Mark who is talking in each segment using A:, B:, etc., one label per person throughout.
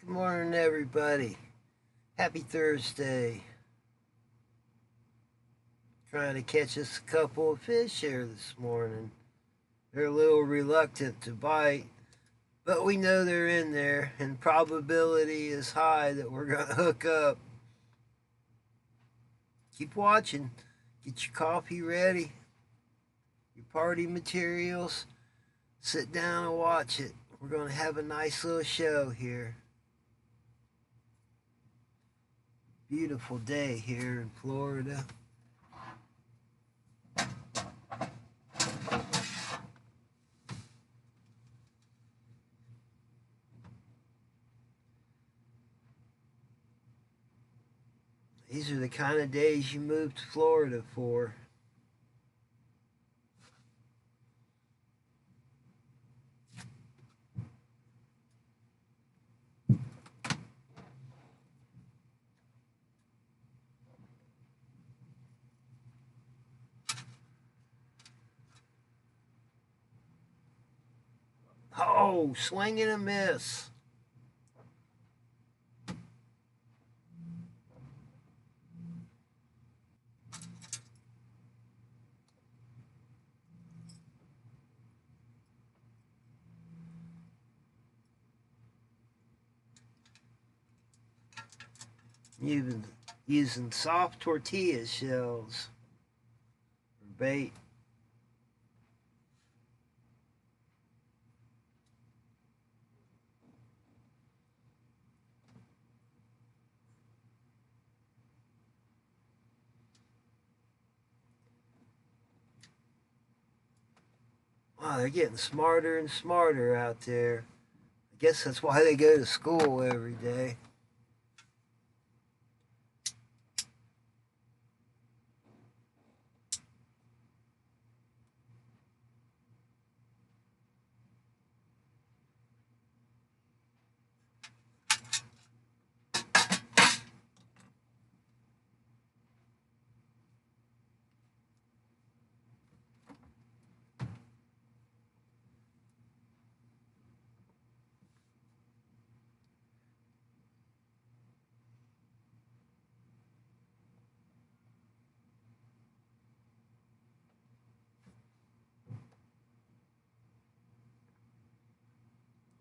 A: Good morning, everybody. Happy Thursday. Trying to catch us a couple of fish here this morning. They're a little reluctant to bite, but we know they're in there, and probability is high that we're going to hook up. Keep watching. Get your coffee ready, your party materials. Sit down and watch it. We're going to have a nice little show here. Beautiful day here in Florida. These are the kind of days you move to Florida for. Oh, swing and a miss. Even using soft tortilla shells for bait. Wow, they're getting smarter and smarter out there. I guess that's why they go to school every day.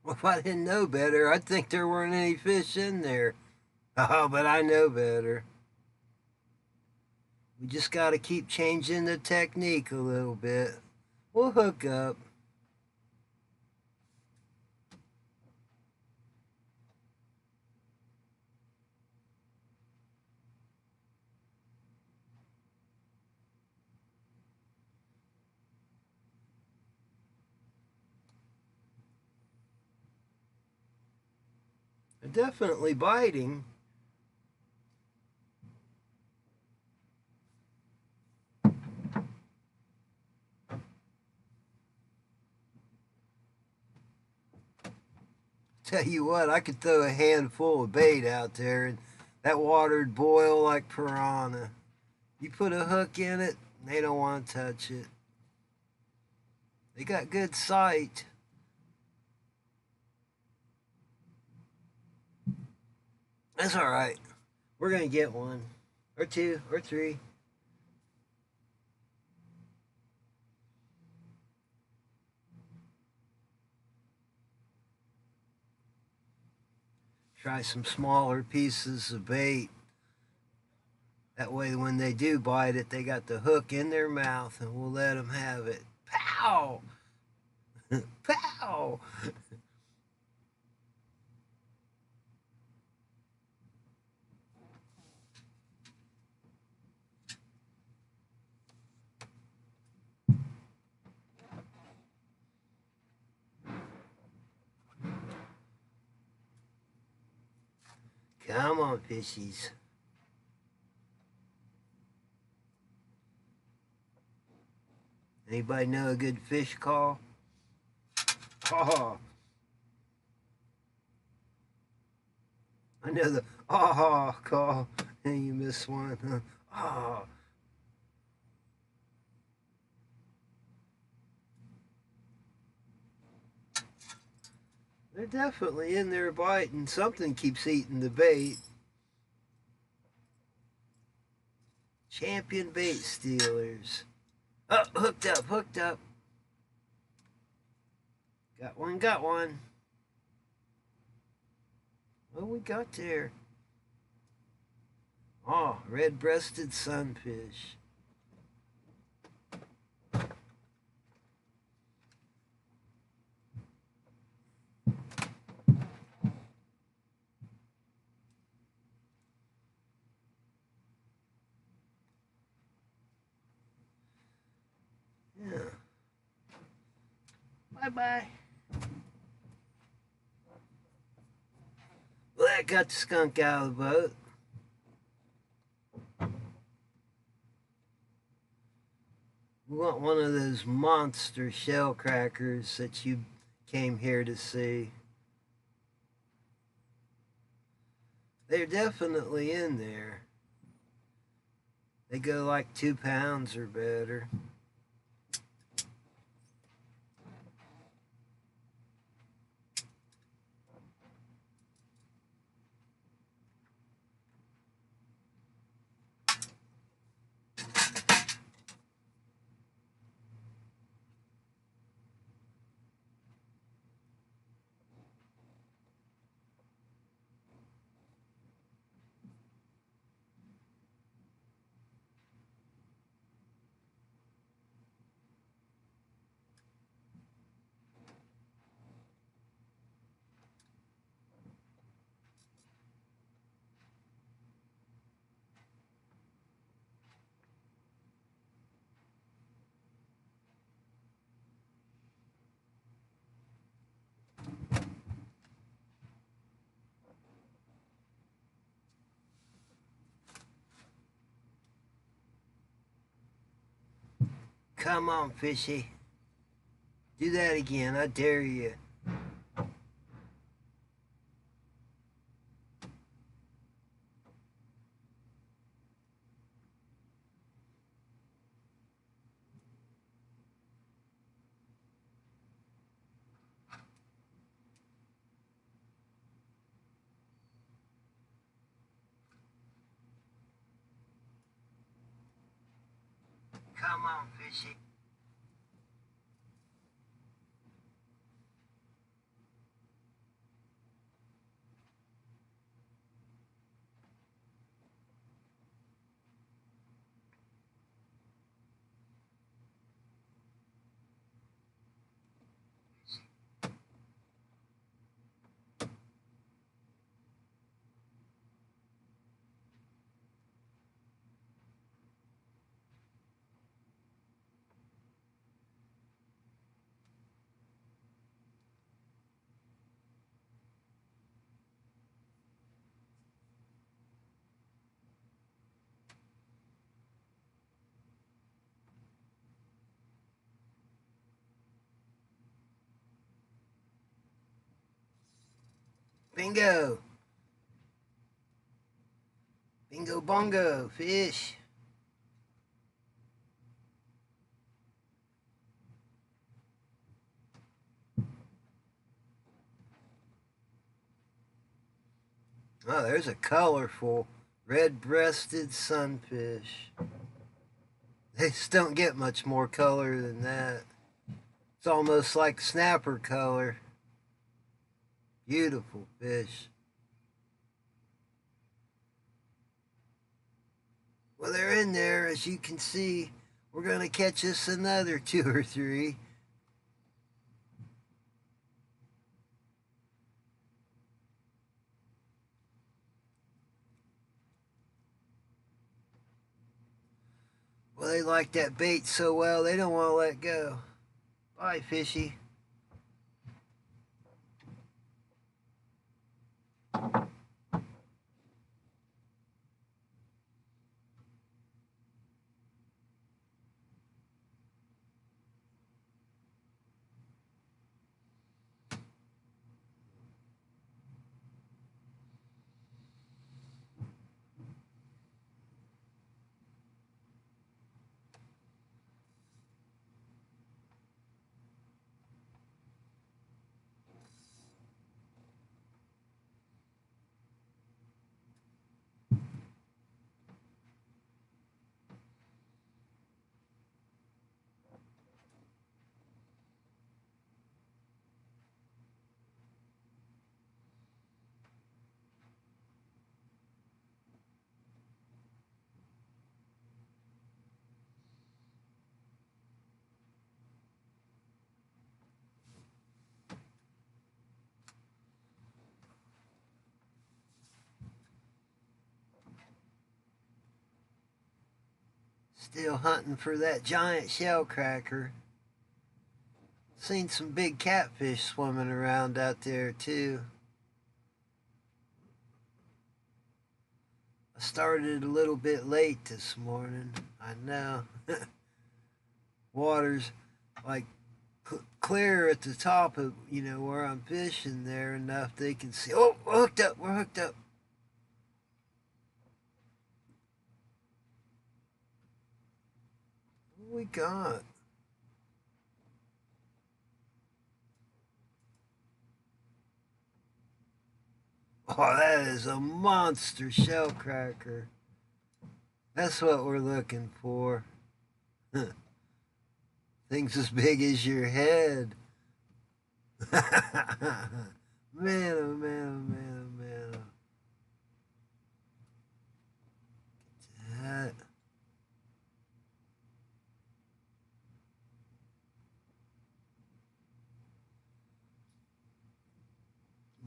A: Well, if I didn't know better, I'd think there weren't any fish in there. Oh, but I know better. We just got to keep changing the technique a little bit. We'll hook up. They're definitely biting. Tell you what, I could throw a handful of bait out there and that water'd boil like piranha. You put a hook in it, they don't want to touch it. They got good sight. That's all right. We're going to get one, or two, or three. Try some smaller pieces of bait. That way, when they do bite it, they got the hook in their mouth, and we'll let them have it. Pow! Pow! Come on, fishies. Anybody know a good fish call? Oh, I know the call, and you miss one. Huh? Oh, They're definitely in there biting. Something keeps eating the bait. Champion bait stealers. Oh, hooked up, hooked up. Got one, got one. What we got there? Oh, red-breasted sunfish. Yeah. Bye-bye. Well, that got the skunk out of the boat. We want one of those monster shell crackers that you came here to see. They're definitely in there. They go like 2 pounds or better. Come on, fishy. Do that again. I dare you. Come on, fishy. Bingo. Bingo bongo, fish. Oh, there's a colorful red-breasted sunfish. They just don't get much more color than that. It's almost like snapper color. Beautiful fish. Well, they're in there, as you can see. We're going to catch us another 2 or 3. Well, they like that bait so well, they don't want to let go. Bye, fishy. Still hunting for that giant shell cracker. Seen some big catfish swimming around out there too. I started a little bit late this morning. I know. Water's like clear at the top of, where I'm fishing there enough they can see. Oh, we're hooked up. We're hooked up. What we got? Oh, that is a monster shell cracker. That's what we're looking for. Things as big as your head. Man, oh man, oh man, oh man. That.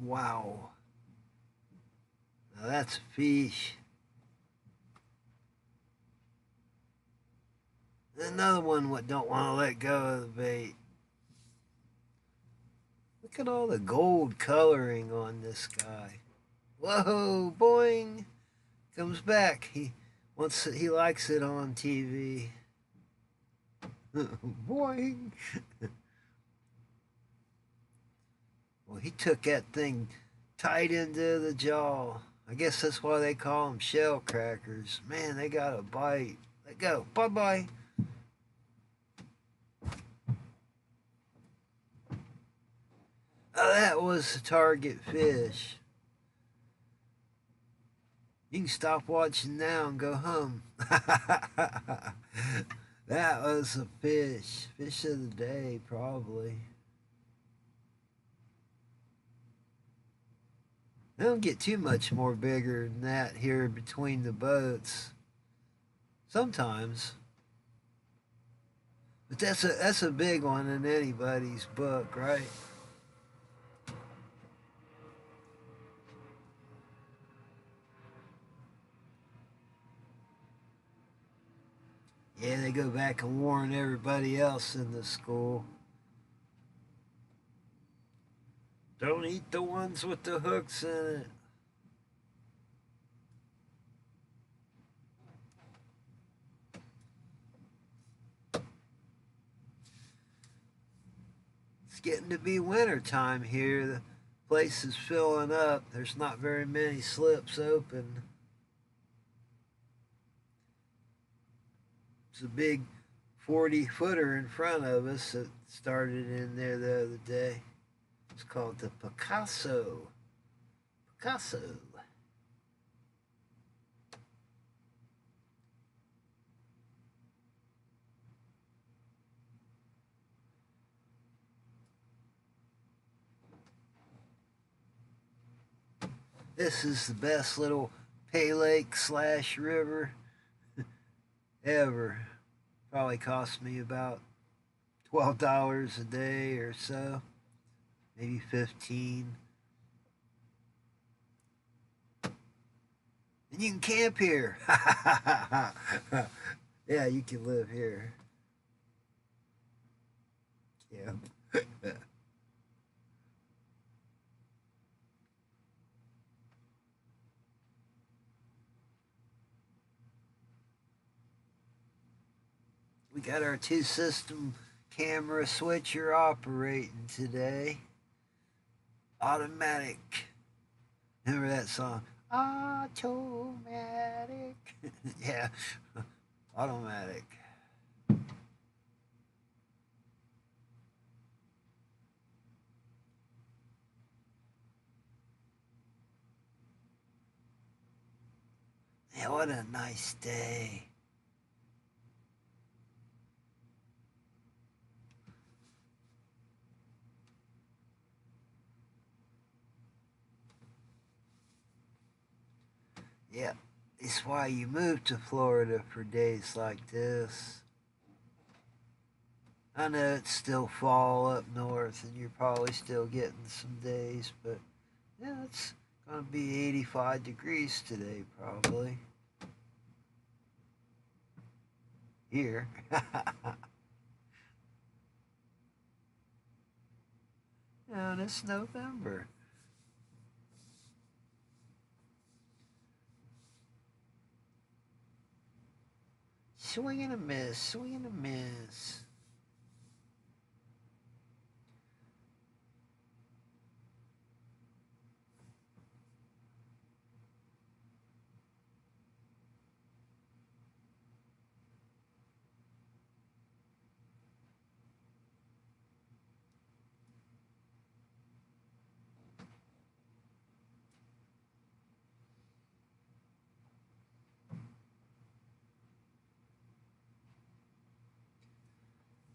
A: Wow. Now that's a fish. Another one what don't want to let go of the bait. Look at all the gold coloring on this guy. Whoa, boing! Comes back. He likes it on TV. Boing! Well, he took that thing tight into the jaw. I guess that's why they call them shell crackers. Man, they got a bite. Let go. Bye-bye. Oh, that was the target fish. You can stop watching now and go home. That was a fish. Fish of the day, probably. They don't get too much more bigger than that here between the boats. Sometimes. But that's a big one in anybody's book, right? Yeah, they go back and warn everybody else in the school. Don't eat the ones with the hooks in it. It's getting to be winter time here. The place is filling up. There's not very many slips open. It's a big 40-footer in front of us that started in there the other day. It's called the Picasso. Picasso. This is the best little pay lake slash river ever. Probably cost me about $12 a day or so, maybe 15. And you can camp here. Yeah, you can live here. Camp. We got our two-system camera switcher operating today. Automatic. Remember that song? Automatic. Yeah, automatic. Yeah, what a nice day. Yeah, it's why you move to Florida for days like this. I know it's still fall up north and you're probably still getting some days, but yeah, it's going to be 85 degrees today, probably. here. And it's November. Swing and a miss, swing and a miss.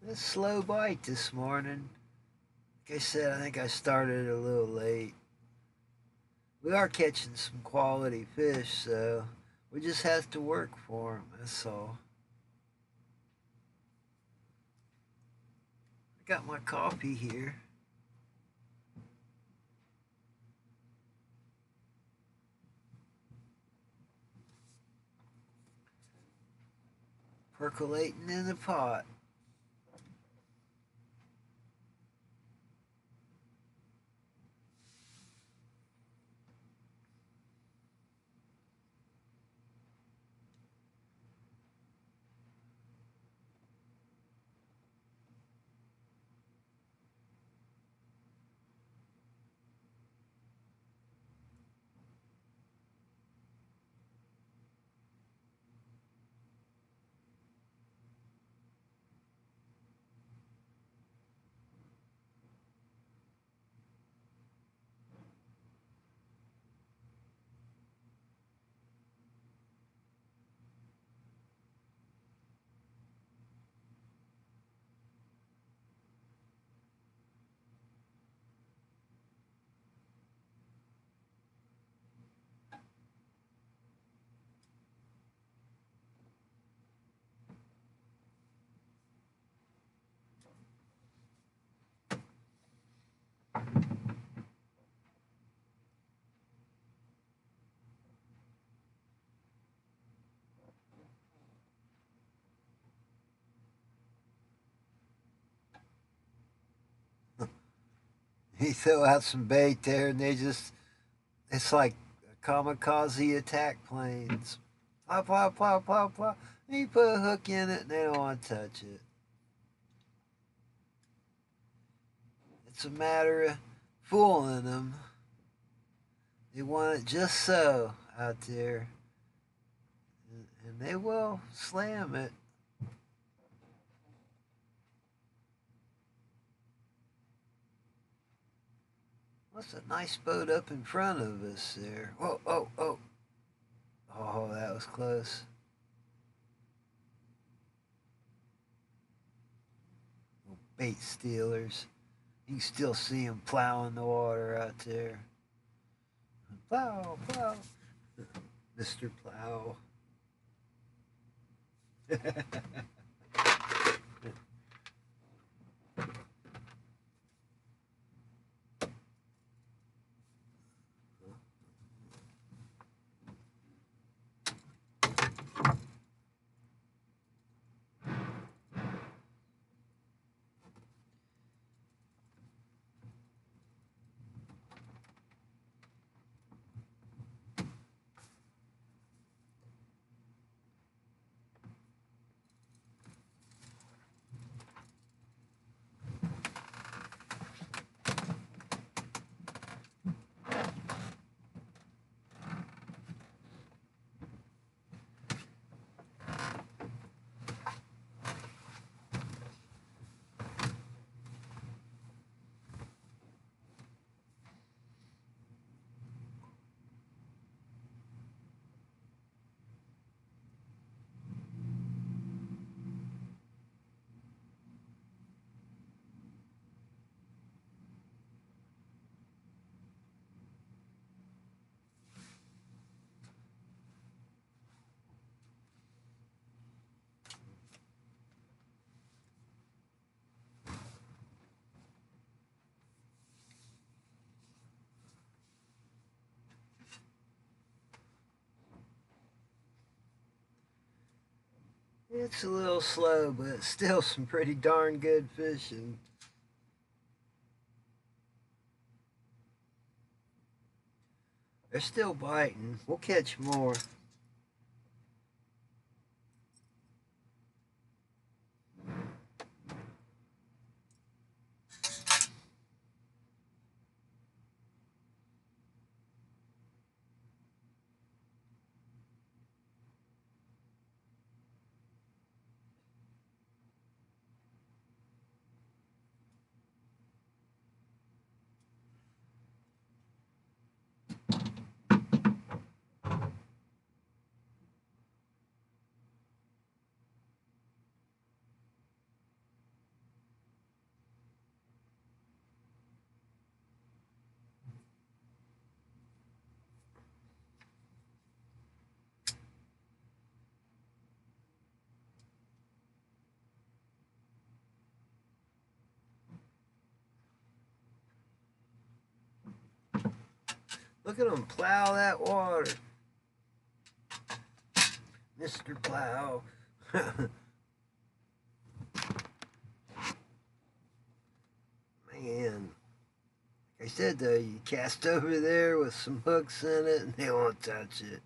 A: A slow bite this morning. Like I said, I think I started a little late. We are catching some quality fish, so we just have to work for them, that's all. I got my coffee here. Percolating in the pot. He throw out some bait there, and it's like kamikaze attack planes. Plop, plop, plop, plop, plop. And you put a hook in it, and they don't want to touch it. It's a matter of fooling them. They want it just so out there, and they will slam it. What's a nice boat up in front of us there? Oh, oh, oh. Oh, that was close. Bait stealers. You can still see them plowing the water out there. Plow, plow. Mr. Plow. It's a little slow, but it's still some pretty darn good fishing. They're still biting. We'll catch more. Look at them plow that water. Mr. Plow. Man. Like I said, though, you cast over there with some hooks in it and they won't touch it.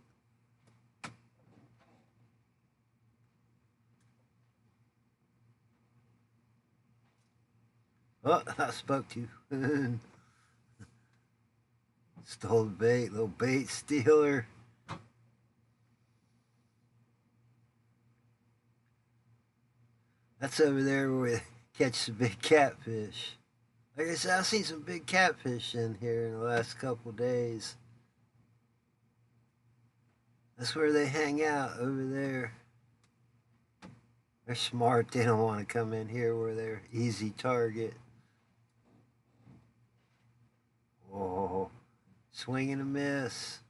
A: Oh, I spoke to you. Stole the bait, little bait stealer. That's over there where we catch the big catfish. Like I said, I've seen some big catfish in here in the last couple days. That's where they hang out, over there. They're smart. They don't want to come in here where they're easy target. Whoa. Swing and a miss.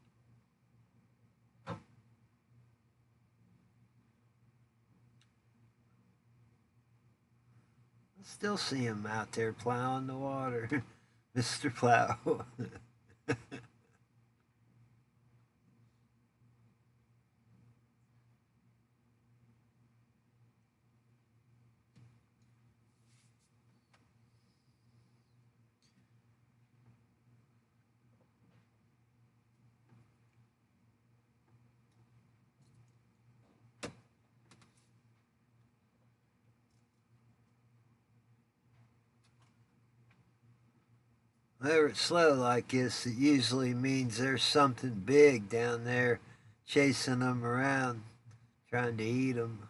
A: I still see him out there plowing the water. Mr. Plow. Whenever it's slow like this, it usually means there's something big down there chasing them around, trying to eat them.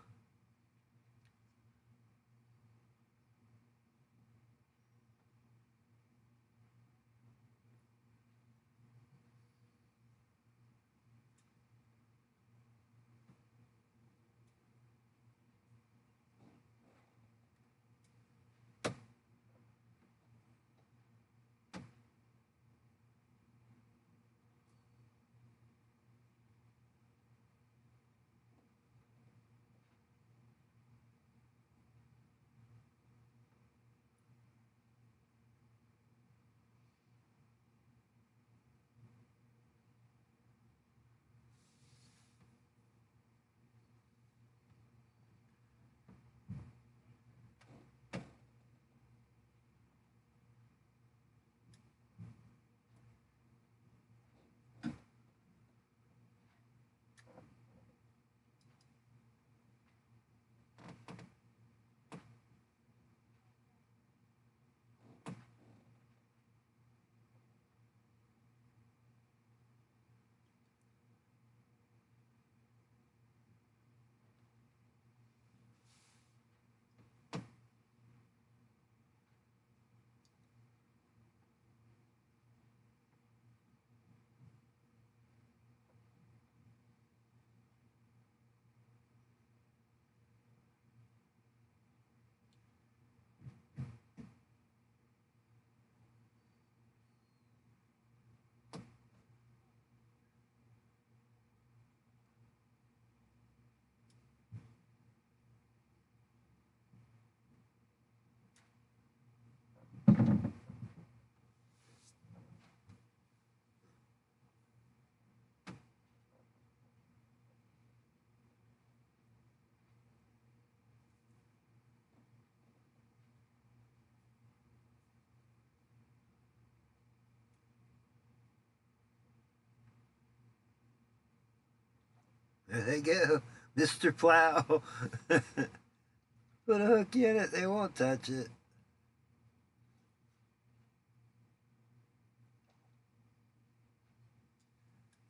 A: There they go, Mr. Plow. Put a hook in it, they won't touch it.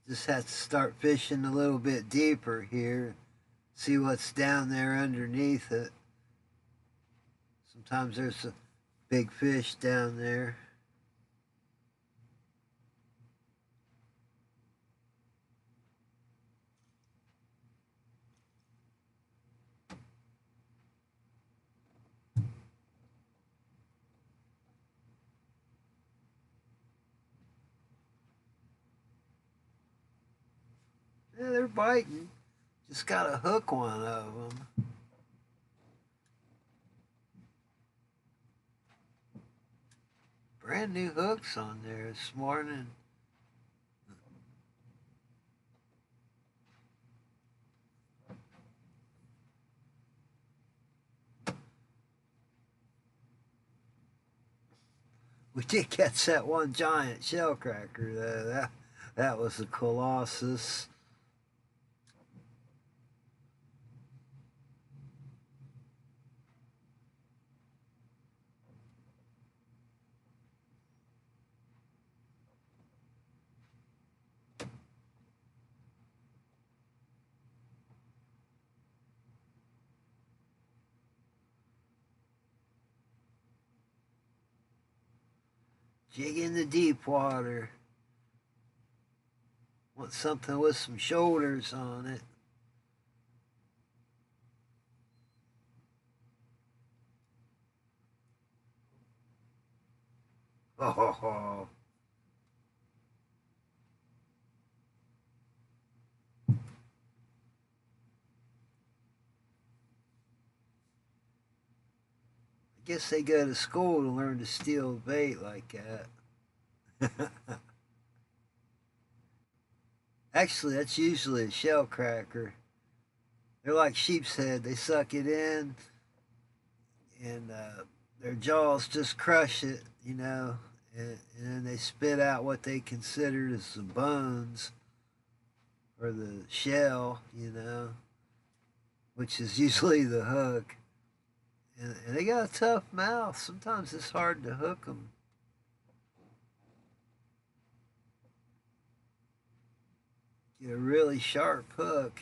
A: Just have to start fishing a little bit deeper here. See what's down there underneath it. Sometimes there's a big fish down there. Yeah, they're biting. Just gotta hook one of them. Brand new hooks on there this morning. We did catch that one giant shell cracker though. That was a colossus. Jig in the deep water. Want something with some shoulders on it. Oh, I guess they go to school to learn to steal bait like that. Actually, that's usually a shell cracker. They're like sheep's head. They suck it in, and their jaws just crush it, and then they spit out what they considered as the bones or the shell, which is usually the hook. And they got a tough mouth. Sometimes it's hard to hook them. Get a really sharp hook.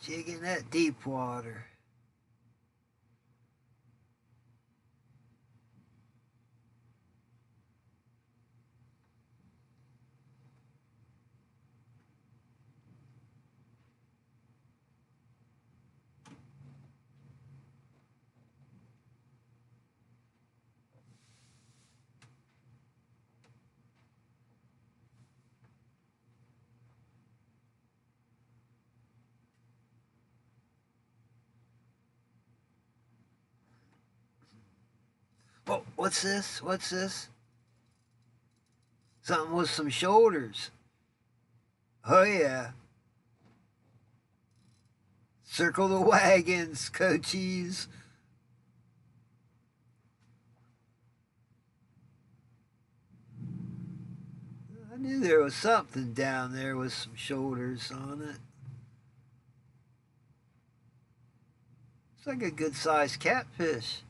A: Jigging that deep water. Oh, what's this? What's this? Something with some shoulders. Oh, yeah. Circle the wagons, coaches. I knew there was something down there with some shoulders on it. It's like a good sized catfish.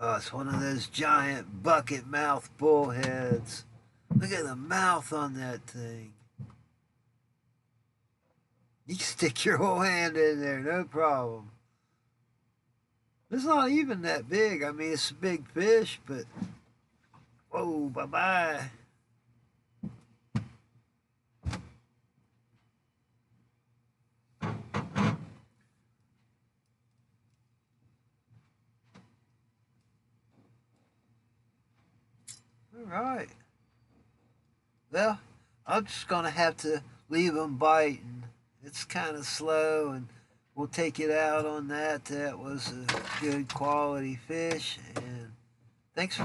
A: Oh, it's one of those giant bucket mouth bullheads. Look at the mouth on that thing. You can stick your whole hand in there, no problem. It's not even that big. I mean, it's a big fish, but whoa, bye-bye. All right. Well, I'm just going to have to leave them biting. It's kind of slow, and we'll take it out on that. That was a good quality fish, and thanks for